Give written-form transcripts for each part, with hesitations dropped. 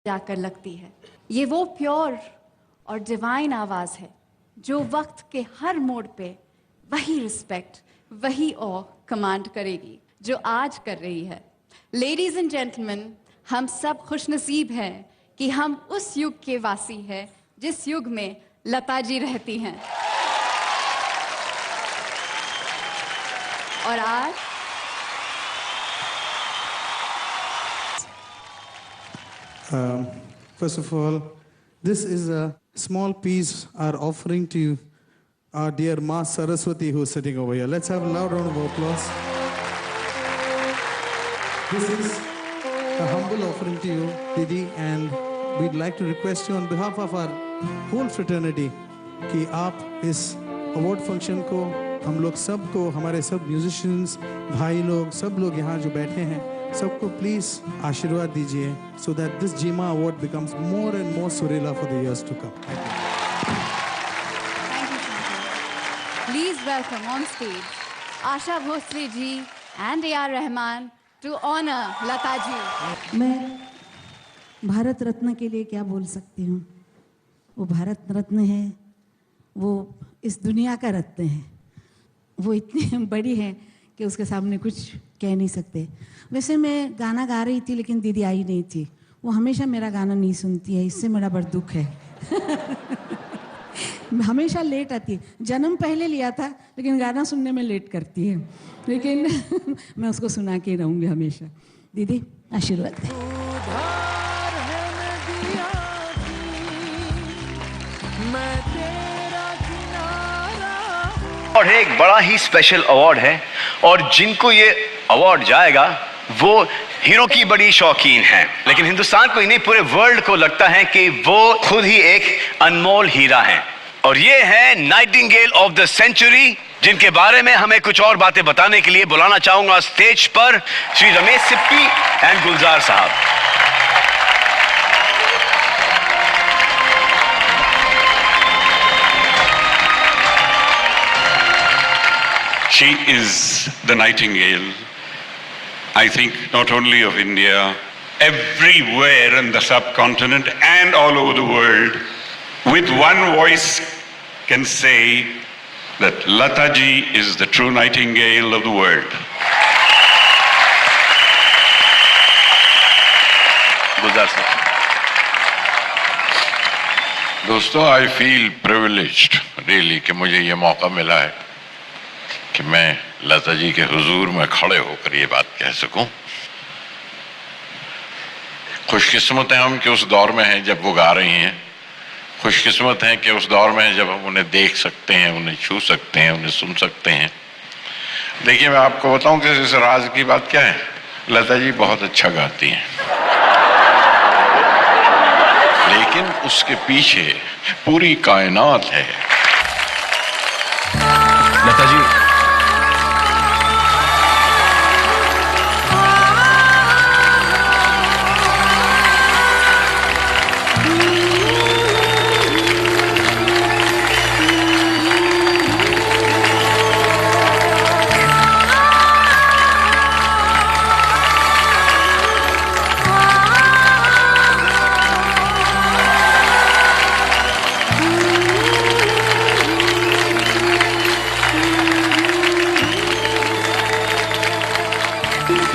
आकर लगती है। ये वो प्योर और डिवाइन आवाज है जो वक्त के हर मोड़ पे वही रिस्पेक्ट, वही ऑ कमांड करेगी जो आज कर रही है। लेडीज एंड जेंटलमैन, हम सब खुशनसीब हैं कि हम उस युग के वासी हैं जिस युग में लता जी रहती हैं। और आज first of all, this is a small piece our offering to our dear Ma Saraswati who is sitting over here. Let's have a loud round of applause. This is a humble offering to you, Didi, and we'd like to request you on behalf of our whole fraternity कि आप इस award function को हम लोग सबको, हमारे सब musicians भाई लोग, सब लोग यहाँ जो बैठे हैं, सबको प्लीज आशीर्वाद दीजिए so that this GMA award becomes more and more Surela for the years to come. Thank you, Shankar. Please welcome on stage Asha Bhosle ji and A.R. Rahman to honor Lata ji. मैं भारत रत्न के लिए क्या बोल सकती हूँ? वो भारत रत्न है, वो इस दुनिया का रत्न है, वो इतनी बड़ी है कि उसके सामने कुछ कह नहीं सकते। वैसे मैं गाना गा रही थी लेकिन दीदी आई नहीं थी। वो हमेशा मेरा गाना नहीं सुनती है, इससे मेरा बड़ा दुख है। हमेशा लेट आती है। जन्म पहले लिया था लेकिन गाना सुनने में लेट करती है, लेकिन मैं उसको सुना के रहूँगी हमेशा। दीदी आशीर्वाद दें। और एक बड़ा ही स्पेशल अवार्ड है और जिनको ये अवार्ड जाएगा वो हीरो की बड़ी शौकीन है, लेकिन हिंदुस्तान को ही नहीं पूरे वर्ल्ड को लगता है कि वो खुद ही एक अनमोल हीरा है। और ये है नाइटिंगेल ऑफ द सेंचुरी, जिनके बारे में हमें कुछ और बातें बताने के लिए बुलाना चाहूंगा स्टेज पर श्री रमेश सिप्पी एंड गुलजार साहब। She is the nightingale, I think, not only of India, everywhere in the subcontinent and all over the world, with one voice can say that Lata ji is the true nightingale of the world. गुलजार साहब। दोस्तों, I feel privileged really कि मुझे ये मौका मिला है कि मैं लता जी के हुजूर में खड़े होकर ये बात कह सकूं। खुशकिस्मत हैं हम कि उस दौर में हैं जब वो गा रही हैं, खुशकिस्मत हैं कि उस दौर में हैं जब हम उन्हें देख सकते हैं, उन्हें छू सकते हैं, उन्हें सुन सकते हैं। देखिए, मैं आपको बताऊं कि इस राज की बात क्या है। लता जी बहुत अच्छा गाती हैं, लेकिन उसके पीछे पूरी कायनात है। लता जी,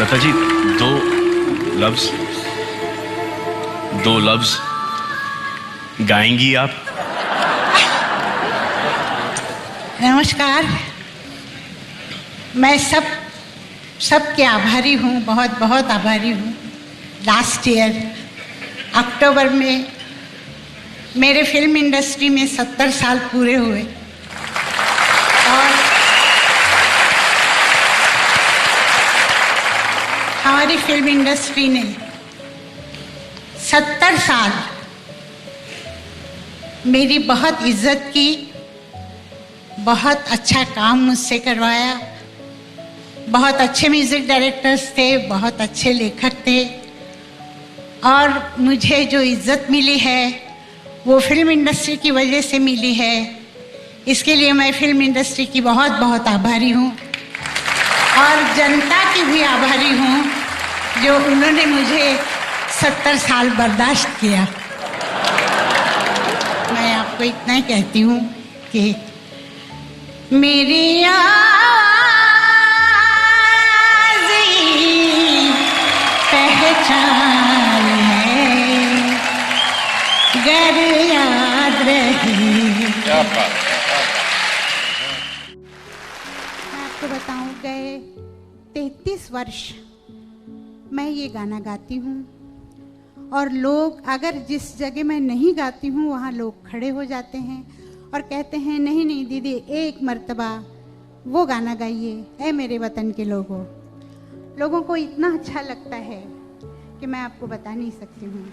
लता जी, दो लफ्ज गाएंगी आप? नमस्कार, मैं सबके आभारी हूँ, बहुत बहुत आभारी हूँ। लास्ट ईयर अक्टूबर में मेरे फिल्म इंडस्ट्री में 70 साल पूरे हुए और हमारी फिल्म इंडस्ट्री ने 70 साल मेरी बहुत इज्जत की, बहुत अच्छा काम मुझसे करवाया। बहुत अच्छे म्यूजिक डायरेक्टर्स थे, बहुत अच्छे लेखक थे और मुझे जो इज्जत मिली है वो फिल्म इंडस्ट्री की वजह से मिली है। इसके लिए मैं फिल्म इंडस्ट्री की बहुत बहुत आभारी हूँ और जनता की भी आभारी हूँ जो उन्होंने मुझे 70 साल बर्दाश्त किया। मैं आपको इतना ही कहती हूँ कि मेरी आवाज़ पहचान है, गर याद रही। क्या बात। मैं आपको बताऊं, गए 33 वर्ष मैं ये गाना गाती हूँ और लोग, अगर जिस जगह मैं नहीं गाती हूँ वहाँ लोग खड़े हो जाते हैं और कहते हैं नहीं नहीं दीदी, एक मर्तबा वो गाना गाइए, ऐ मेरे वतन के लोगों। लोगों को इतना अच्छा लगता है कि मैं आपको बता नहीं सकती हूँ।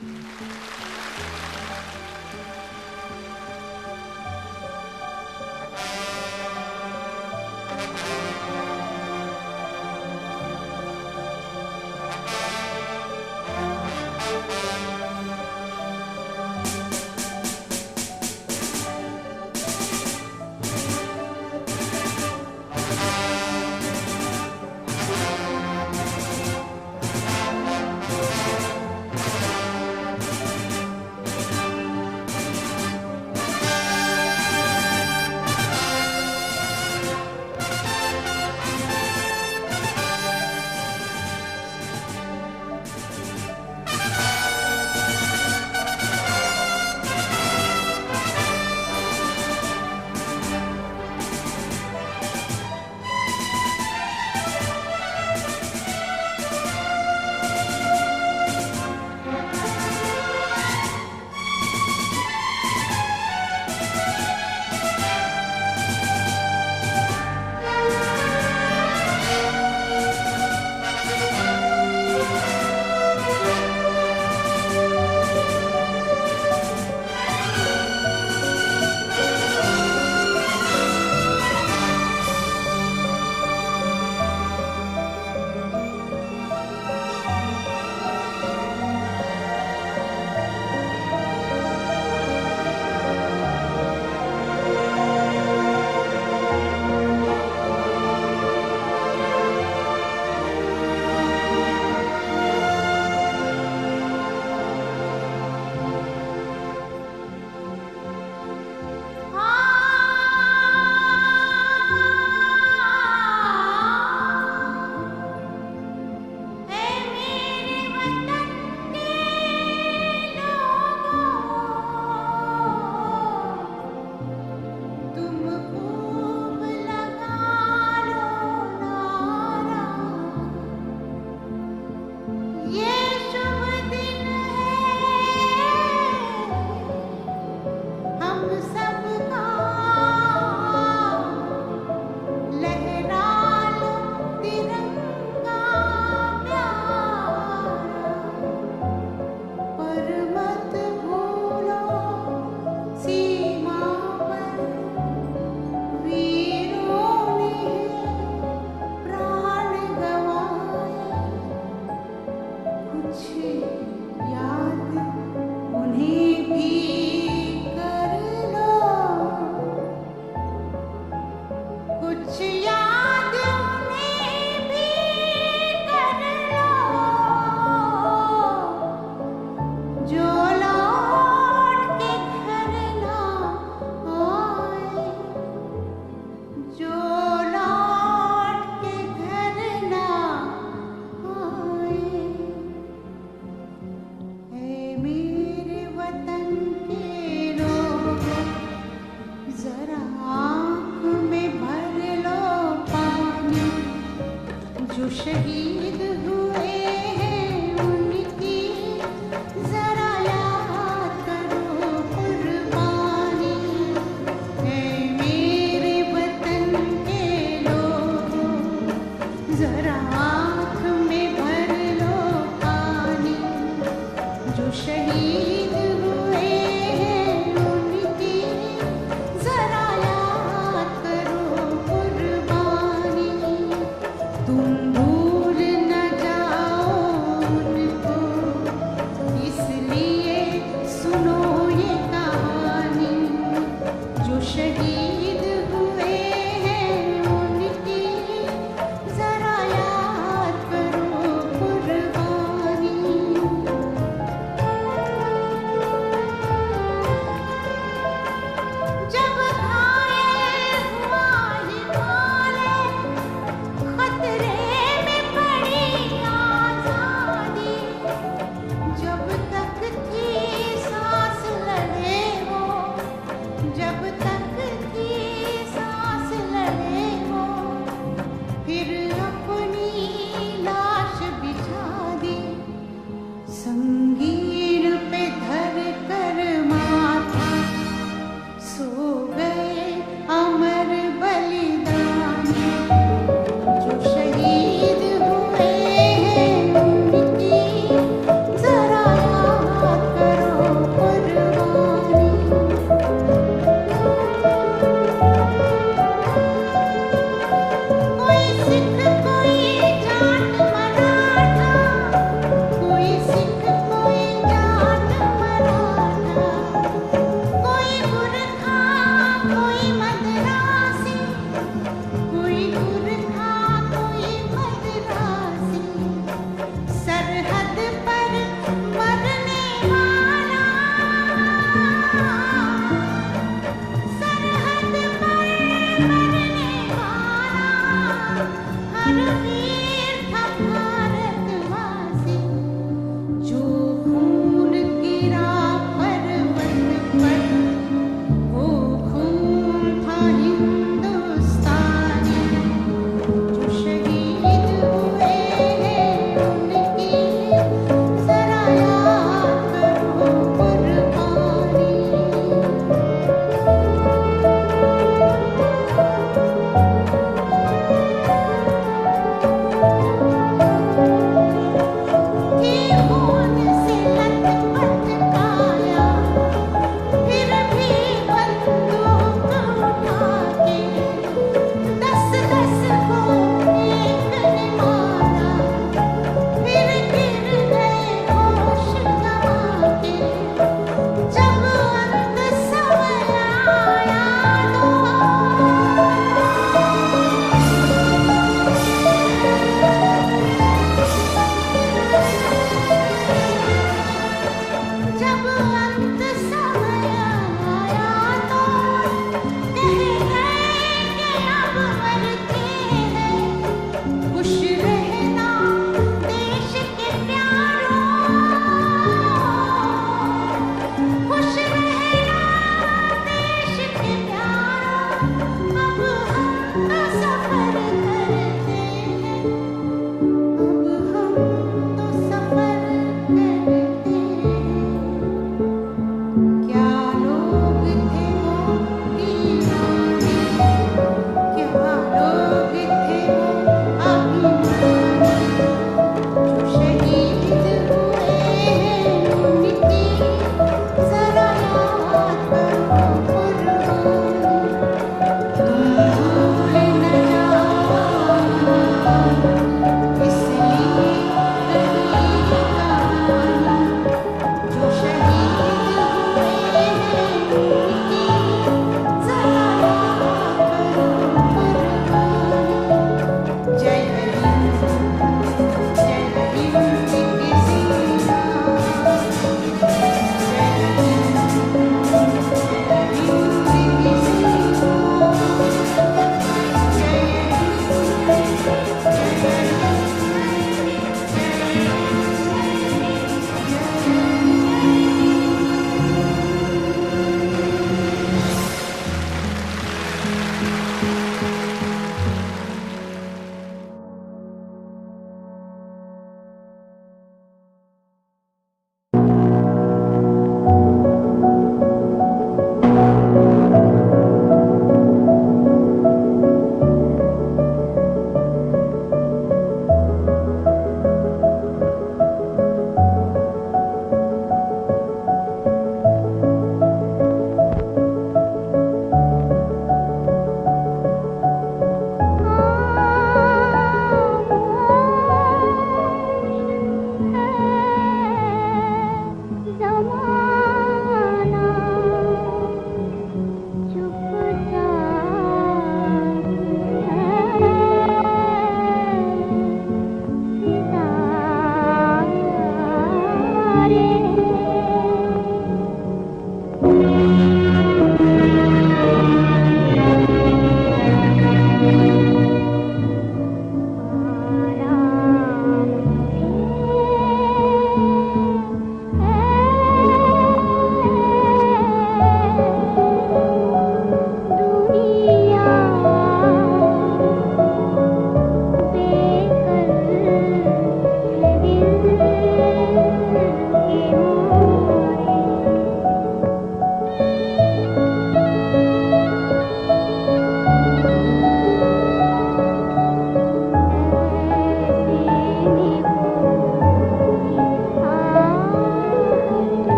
जब